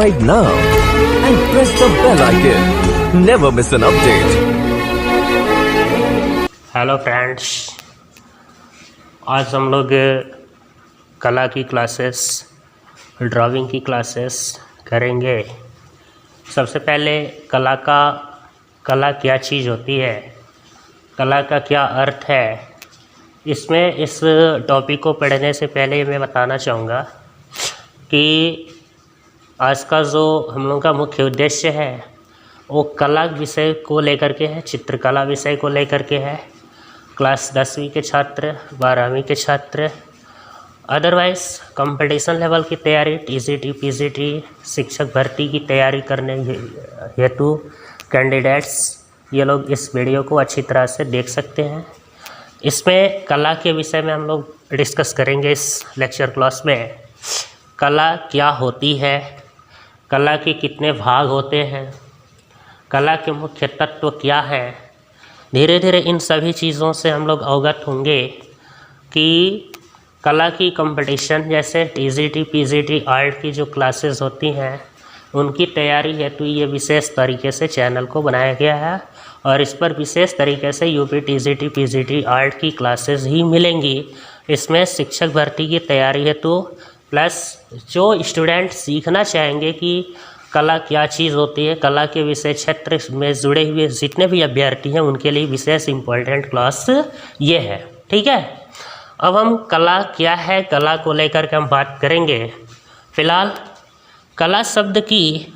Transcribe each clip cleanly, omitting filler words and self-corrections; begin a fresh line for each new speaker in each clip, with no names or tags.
subscribe now and press the bell icon. Never miss an update.
Hello friends, आज हम लोग कला की क्लासेस, ड्राइंग की क्लासेस करेंगे। सबसे पहले कला क्या चीज़ होती है, कला का क्या अर्थ है। इसमें इस टॉपिक को पढ़ने से पहले मैं बताना चाहूँगा कि आज का जो हम लोग का मुख्य उद्देश्य है वो कला विषय को लेकर के है, चित्रकला विषय को लेकर के है। क्लास 10वीं के छात्र, 12वीं के छात्र, अदरवाइज़ कंपटीशन लेवल की तैयारी, टीजीटी, पीजीटी, शिक्षक भर्ती की तैयारी करने हेतु कैंडिडेट्स ये लोग इस वीडियो को अच्छी तरह से देख सकते हैं। इसमें कला के विषय में हम लोग डिस्कस करेंगे इस लेक्चर क्लास में। कला क्या होती है, कला के कितने भाग होते हैं, कला के मुख्य तत्व क्या हैं। धीरे धीरे इन सभी चीज़ों से हम लोग अवगत होंगे कि कला की कंपटीशन जैसे टीजीटी, पीजीटी, आर्ट की जो क्लासेस होती हैं उनकी तैयारी हेतु ये विशेष तरीके से चैनल को बनाया गया है और इस पर विशेष तरीके से यूपी टीजीटी, पीजीटी, आर्ट की क्लासेस ही मिलेंगी। इसमें शिक्षक भर्ती की तैयारी हेतु प्लस जो स्टूडेंट सीखना चाहेंगे कि कला क्या चीज़ होती है, कला के विषय क्षेत्र में जुड़े हुए जितने भी अभ्यर्थी हैं उनके लिए विशेष इम्पोर्टेंट क्लास ये है। ठीक है, अब हम कला क्या है, कला को लेकर के हम बात करेंगे। फिलहाल कला शब्द की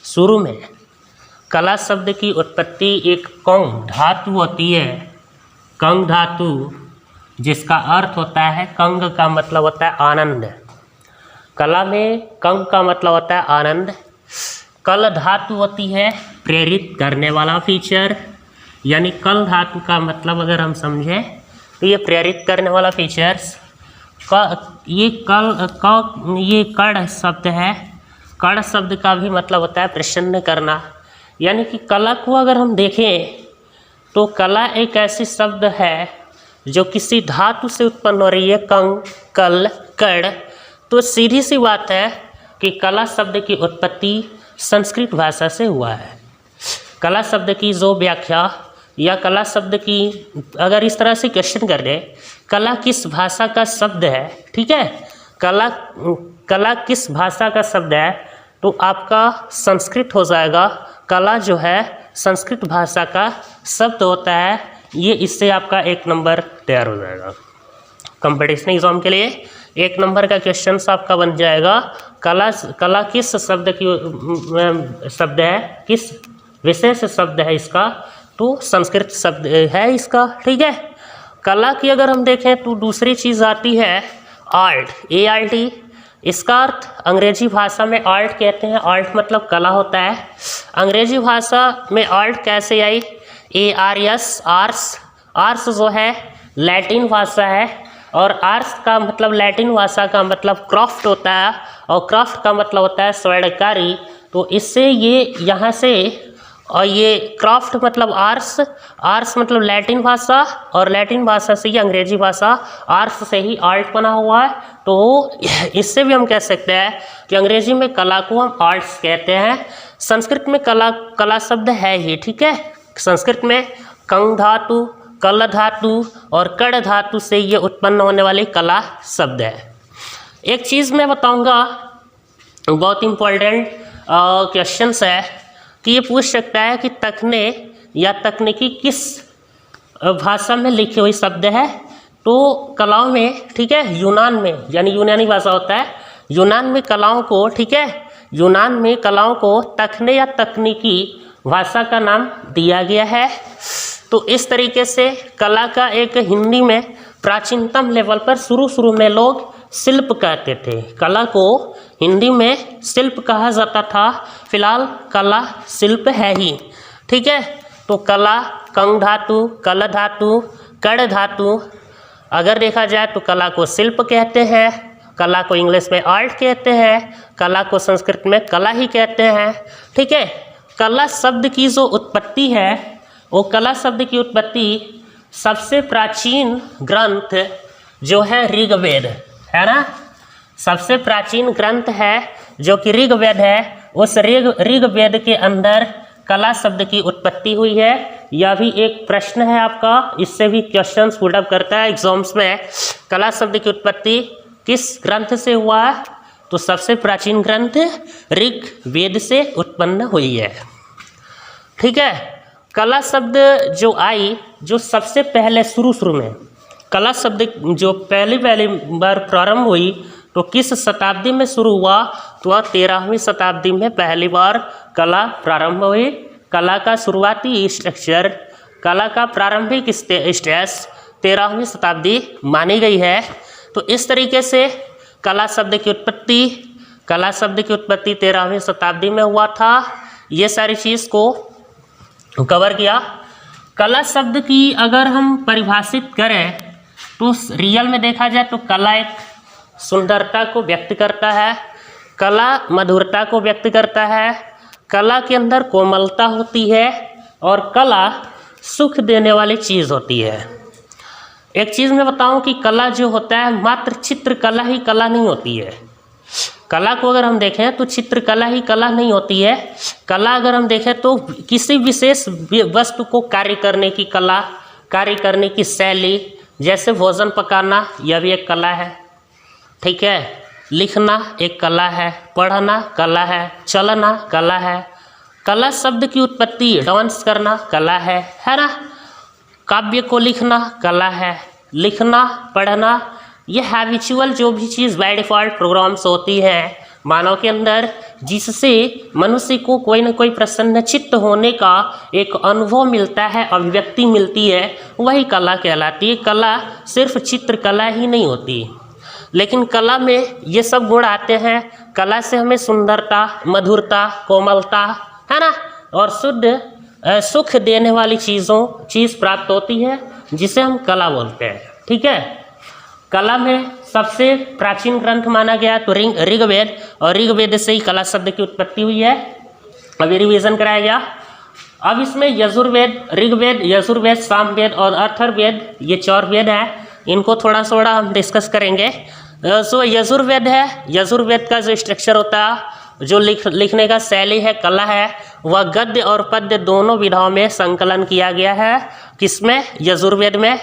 शुरू में कला शब्द की उत्पत्ति एक कंग धातु होती है, कंग धातु, जिसका अर्थ होता है, कंग का मतलब होता है आनंद। कला में कंग का मतलब होता है आनंद। कल धातु होती है प्रेरित करने वाला फीचर, यानी कल धातु का मतलब अगर हम समझें तो ये प्रेरित करने वाला फीचर्स। ये कड़ शब्द है, कड़ शब्द का भी मतलब होता है प्रसन्न करना। यानी कि कला को अगर हम देखें तो कला एक ऐसी शब्द है जो किसी धातु से उत्पन्न हो रही है, कंग, कल, कड़। तो सीधी सी बात है कि कला शब्द की उत्पत्ति संस्कृत भाषा से हुआ है। कला शब्द की जो व्याख्या या कला शब्द की अगर इस तरह से क्वेश्चन कर दे, कला किस भाषा का शब्द है, ठीक है, कला किस भाषा का शब्द है, तो आपका संस्कृत हो जाएगा। कला जो है संस्कृत भाषा का शब्द होता है, ये इससे आपका 1 नंबर तैयार हो जाएगा। कंपटीशन एग्जाम के लिए 1 नंबर का क्वेश्चन आपका बन जाएगा। कला किस शब्द की शब्द है, किस विशेष शब्द है इसका, तो संस्कृत शब्द है इसका। ठीक है, कला की अगर हम देखें तो दूसरी चीज़ आती है आर्ट, ART। इसका अर्थ अंग्रेजी भाषा में आर्ट कहते हैं, आर्ट मतलब कला होता है। अंग्रेजी भाषा में आर्ट कैसे आई, ARS, आर्ट्स जो है लैटिन भाषा है और आर्ट्स का मतलब लैटिन भाषा का मतलब क्राफ्ट होता है और क्राफ्ट का मतलब होता है स्वर्णकारी। तो इससे ये यहाँ से और ये क्राफ्ट मतलब आर्ट्स मतलब लैटिन भाषा और लैटिन भाषा से ये अंग्रेजी भाषा, आर्ट्स से ही आर्ट बना हुआ है। तो इससे भी हम कह सकते हैं कि अंग्रेजी में कला को हम आर्ट्स कहते हैं। संस्कृत में कला शब्द है ही, ठीक है। संस्कृत में कंग धातु, कल धातु और कड़ धातु से ये उत्पन्न होने वाली कला शब्द है। एक चीज़ मैं बताऊंगा, बहुत इम्पोर्टेंट क्वेश्चंस है कि ये पूछ सकता है कि तकने या तकनीकी किस भाषा में लिखी हुई शब्द है। तो कलाओं में, ठीक है, यूनान में, यानी यूनानी भाषा होता है, यूनान में कलाओं को, ठीक है, यूनान में कलाओं को तकने या तकनीकी भाषा का नाम दिया गया है। तो इस तरीके से कला का एक हिंदी में प्राचीनतम लेवल पर शुरू में लोग शिल्प कहते थे। कला को हिंदी में शिल्प कहा जाता था। फिलहाल कला शिल्प है ही, ठीक है। तो कला कंग धातु, कल धातु, कड़ धातु, अगर देखा जाए तो कला को शिल्प कहते हैं, कला को इंग्लिश में आर्ट कहते हैं, कला को संस्कृत में कला ही कहते हैं, ठीक है। कला शब्द की जो उत्पत्ति है वो कला शब्द की उत्पत्ति सबसे प्राचीन ग्रंथ जो है ऋग्वेद है ना, सबसे प्राचीन ग्रंथ है जो कि ऋग्वेद है, उस ऋग्वेद के अंदर कला शब्द की उत्पत्ति हुई है। यह भी एक प्रश्न है आपका, इससे भी क्वेश्चंस पुट अप करता है एग्जाम्स में। कला शब्द की उत्पत्ति किस ग्रंथ से हुआ है? तो सबसे प्राचीन ग्रंथ ऋग्वेद से उत्पन्न हुई है। ठीक है। कला शब्द जो आई, जो सबसे पहले शुरू में कला शब्द जो पहली बार प्रारंभ हुई, तो किस शताब्दी में शुरू हुआ? तो 13वीं शताब्दी में पहली बार कला प्रारंभ हुई। कला का शुरुआती स्ट्रक्चर, कला का प्रारंभिक स्टेज 13वीं शताब्दी मानी गई है। तो इस तरीके से कला शब्द की उत्पत्ति 13वीं शताब्दी में हुआ था। ये सारी चीज़ को कवर किया। कला शब्द की अगर हम परिभाषित करें तो रियल में देखा जाए तो कला एक सुंदरता को व्यक्त करता है, कला मधुरता को व्यक्त करता है, कला के अंदर कोमलता होती है और कला सुख देने वाली चीज़ होती है। एक चीज़ मैं बताऊं कि कला जो होता है मात्र चित्रकला ही कला नहीं होती है। कला को अगर हम देखें तो चित्रकला ही कला नहीं होती है। कला अगर हम देखें तो किसी विशेष वस्तु को कार्य करने की कला, कार्य करने की शैली, जैसे भोजन पकाना, यह भी एक कला है। ठीक है। लिखना एक कला है, पढ़ना कला है, चलना कला है। कला शब्द की उत्पत्ति डांस करना कला है ना। काव्य को लिखना कला है, लिखना पढ़ना, ये हैबिचुअल जो भी चीज़ बाय डिफ़ॉल्ट प्रोग्राम्स होती हैं मानव के अंदर, जिससे मनुष्य को कोई न कोई प्रसन्नचित्त होने का एक अनुभव मिलता है, अभिव्यक्ति मिलती है, वही कला कहलाती है। कला सिर्फ चित्रकला ही नहीं होती, लेकिन कला में ये सब गुण आते हैं। कला से हमें सुंदरता, मधुरता, कोमलता, है ना, और शुद्ध सुख देने वाली चीज़ प्राप्त होती है, जिसे हम कला बोलते हैं। ठीक है। कला में सबसे प्राचीन ग्रंथ माना गया तो ऋग्वेद, और ऋग्वेद से ही कला शब्द की उत्पत्ति हुई है। अभी रिवीजन कराया गया। अब इसमें यजुर्वेद, ऋग्वेद, यजुर्वेद, सामवेद और अथर्ववेद, ये 4 वेद हैं। इनको थोड़ा हम डिस्कस करेंगे। सो यजुर्वेद है, यजुर्वेद का जो स्ट्रक्चर होता है, जो लिखने का शैली है, कला है, वह गद्य और पद्य दोनों विधाओं में संकलन किया गया है। किसमें? यजुर्वेद में।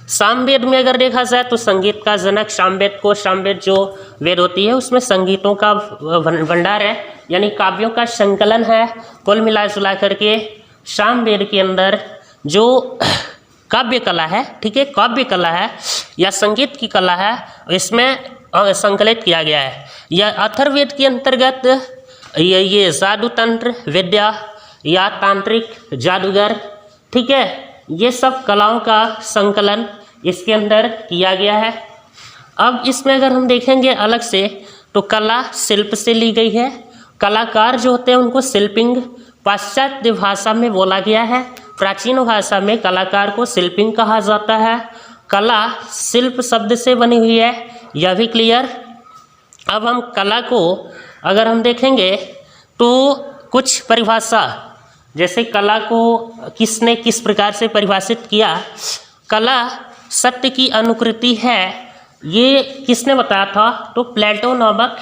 सामवेद में अगर देखा जाए तो संगीत का जनक सामवेद जो वेद होती है उसमें संगीतों का भंडार है, यानी काव्यों का संकलन है। कुल मिला जुला करके सामवेद के अंदर जो काव्य कला है, ठीक है, काव्य कला है या संगीत की कला है, इसमें संकलित किया गया है। यह अथर्ववेद के अंतर्गत ये जादू तंत्र विद्या या तांत्रिक जादूगर, ठीक है, ये सब कलाओं का संकलन इसके अंदर किया गया है। अब इसमें अगर हम देखेंगे अलग से तो कला शिल्प से ली गई है। कलाकार जो होते हैं उनको शिल्पिंग पाश्चात्य भाषा में बोला गया है। प्राचीन भाषा में कलाकार को शिल्पिंग कहा जाता है। कला शिल्प शब्द से बनी हुई है, यह भी क्लियर। अब हम कला को अगर हम देखेंगे तो कुछ परिभाषा, जैसे कला को किसने किस प्रकार से परिभाषित किया। कला सत्य की अनुकृति है, ये किसने बताया था? तो प्लेटो नामक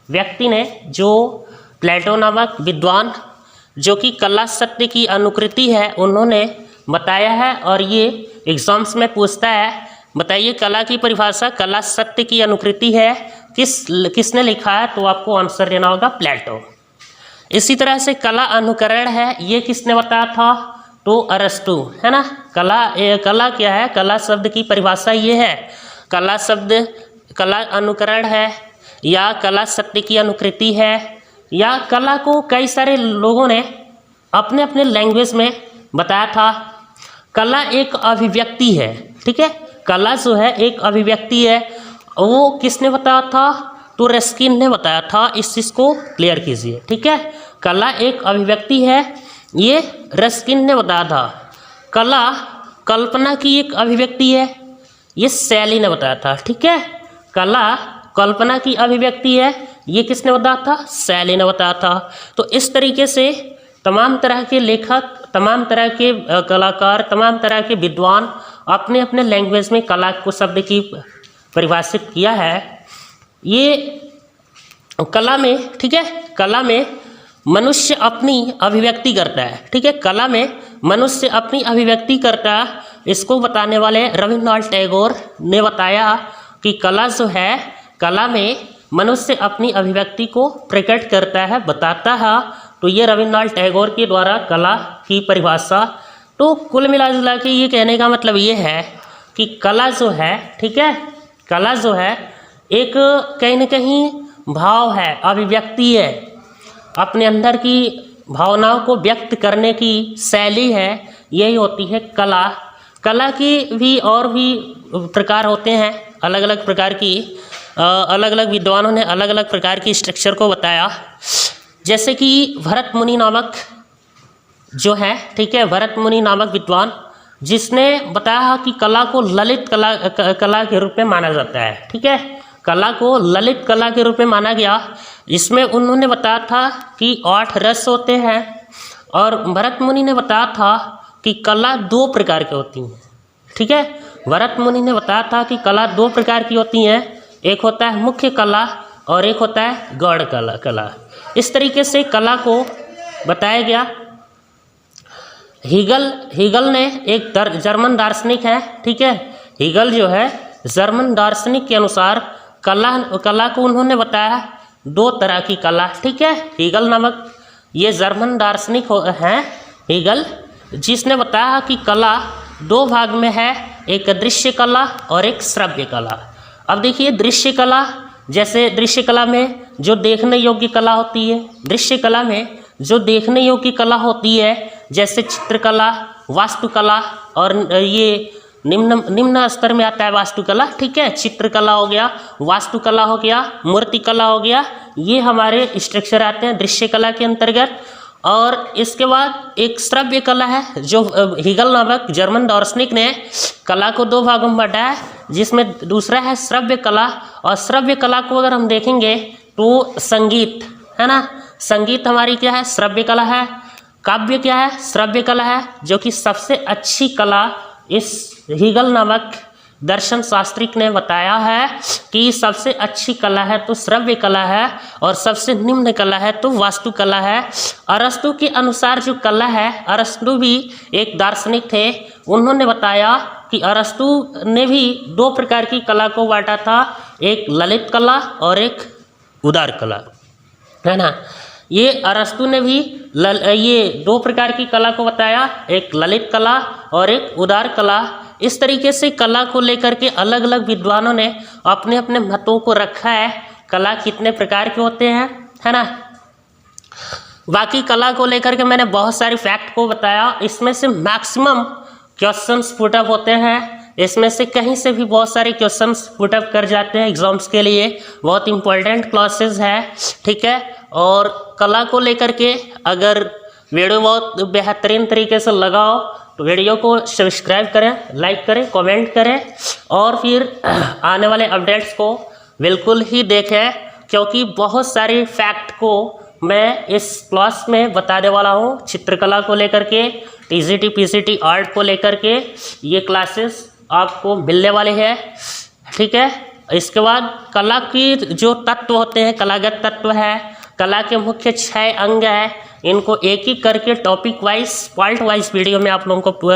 व्यक्ति ने, जो प्लेटो नामक विद्वान जो कि कला सत्य की अनुकृति है, उन्होंने बताया है। और ये एग्जाम्स में पूछता है, बताइए कला की परिभाषा, कला सत्य की अनुकृति है, किसने लिखा है? तो आपको आंसर देना होगा प्लेटो। इसी तरह से कला अनुकरण है, ये किसने बताया था? तो अरस्तु, है ना। कला क्या है? कला शब्द की परिभाषा ये है, कला शब्द कला अनुकरण है या कला सत्य की अनुकृति है, या कला को कई सारे लोगों ने अपने अपने लैंग्वेज में बताया था। कला एक अभिव्यक्ति है, ठीक है, कला जो है एक अभिव्यक्ति है। वो किसने बताया था? तो रस्किन ने बताया था। इस चीज़ को क्लियर कीजिए, ठीक है। कला एक अभिव्यक्ति है, ये रस्किन ने बताया था। कला कल्पना की एक अभिव्यक्ति है, ये शैली ने बताया था, ठीक है। कला कल्पना की अभिव्यक्ति है, ये किसने बताया था? शैली ने बताया था। तो इस तरीके से तमाम तरह के लेखक, तमाम तरह के कलाकार, तमाम तरह के विद्वान अपने अपने लैंग्वेज में कला को शब्द की परिभाषित किया है। ये कला में, ठीक है, कला में मनुष्य अपनी अभिव्यक्ति करता है, ठीक है, कला में मनुष्य अपनी अभिव्यक्ति करता है। इसको बताने वाले रविन्द्रनाथ टैगोर ने बताया कि कला जो है, कला में मनुष्य अपनी अभिव्यक्ति को प्रकट करता है, बताता है। तो ये रविन्द्रनाथ टैगोर के द्वारा कला की परिभाषा। तो कुल मिला जुला के ये कहने का मतलब ये है कि कला जो है, ठीक है, कला जो है एक कहीं न कहीं भाव है, अभिव्यक्ति है, अपने अंदर की भावनाओं को व्यक्त करने की शैली है, यही होती है कला। कला की भी और भी प्रकार होते हैं, अलग अलग प्रकार की, अलग अलग विद्वानों ने अलग अलग प्रकार की स्ट्रक्चर को बताया। जैसे कि भरत मुनि नामक जो है, ठीक है, भरत मुनि नामक विद्वान, जिसने बताया कि कला को ललित कला के रूप में माना जाता है, ठीक है, कला को ललित कला के रूप में माना गया। इसमें उन्होंने बताया था कि 8 रस होते हैं, और भरत मुनि ने बताया था कि कला 2 प्रकार की होती हैं, ठीक है, भरत मुनि ने बताया था कि कला 2 प्रकार की होती हैं, एक होता है मुख्य कला और एक होता है गौड़ कला। इस तरीके से कला को बताया गया। हीगल ने एक जर्मन दार्शनिक है, ठीक है, हीगल जो है जर्मन दार्शनिक के अनुसार कला को उन्होंने बताया 2 तरह की कला, ठीक है। हीगल नामक ये जर्मन दार्शनिक हैं हीगल, जिसने बताया कि कला 2 भाग में है, एक दृश्य कला और एक श्रव्य कला। अब देखिए दृश्य कला, जैसे दृश्य कला में जो देखने योग्य कला होती है, दृश्य कला में जो देखने योग्य कला होती है, जैसे चित्रकला, वास्तुकला, और ये निम्न स्तर में आता है वास्तुकला, ठीक है, चित्रकला हो गया, वास्तुकला हो गया, मूर्तिकला हो गया, ये हमारे स्ट्रक्चर आते हैं दृश्य कला के अंतर्गत। और इसके बाद एक श्रव्य कला है, जो हीगल नामक जर्मन दार्शनिक ने कला को 2 भागों में बांटा है, जिसमें दूसरा है श्रव्य कला। और श्रव्य कला को अगर हम देखेंगे तो संगीत है ना, संगीत हमारी क्या है, श्रव्य कला है। काव्य क्या है, श्रव्य कला है, जो कि सबसे अच्छी कला इस हीगल नामक दर्शन शास्त्रिक ने बताया है कि सबसे अच्छी कला है तो श्रव्य कला है, और सबसे निम्न कला है तो वास्तुकला है। अरस्तु के अनुसार जो कला है, अरस्तु भी एक दार्शनिक थे, उन्होंने बताया कि अरस्तु ने भी 2 प्रकार की कला को बांटा था, एक ललित कला और एक उदार कला, है ना। ये अरस्तु ने भी ये 2 प्रकार की कला को बताया, एक ललित कला और एक उदार कला। इस तरीके से कला को लेकर के अलग अलग विद्वानों ने अपने अपने मतों को रखा है, कला कितने प्रकार के होते हैं, है ना। बाकी कला को लेकर के मैंने बहुत सारी फैक्ट को बताया, इसमें से मैक्सिमम क्वेश्चंस पुटअप होते हैं, इसमें से कहीं से भी बहुत सारे क्वेश्चंस पुटअप कर जाते हैं एग्जाम्स के लिए, बहुत इंपॉर्टेंट क्लासेस है, ठीक है। और कला को लेकर के अगर वीडियो बहुत बेहतरीन तरीके से लगाओ तो वीडियो को सब्सक्राइब करें, लाइक करें, कमेंट करें, और फिर आने वाले अपडेट्स को बिल्कुल ही देखें, क्योंकि बहुत सारी फैक्ट को मैं इस क्लास में बताने वाला हूँ। चित्रकला को लेकर के, टीजीटी पीसीटी आर्ट को लेकर के ये क्लासेस आपको मिलने वाले हैं, ठीक है। इसके बाद कला की जो तत्व होते हैं, कलागत तत्व है, कला के मुख्य 6 अंग हैं, इनको एक एक करके topic wise, part wise video में आप लोगों को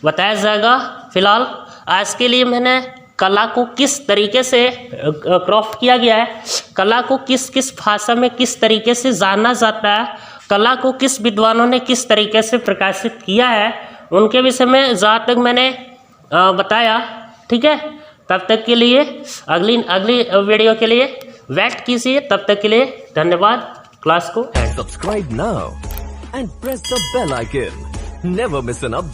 बताया जाएगा। फिलहाल आज के लिए मैंने कला को किस तरीके से क्राफ्ट किया गया है, कला को किस किस भाषा में किस तरीके से जाना जाता है, कला को किस विद्वानों ने किस तरीके से प्रकाशित किया है, उनके विषय में जहाँ तक मैंने बताया, ठीक है। तब तक के लिए अगली वीडियो के लिए वेट कीजिए, तब तक के लिए धन्यवाद। क्लास को
subscribe now and press the bell icon. Never miss an update.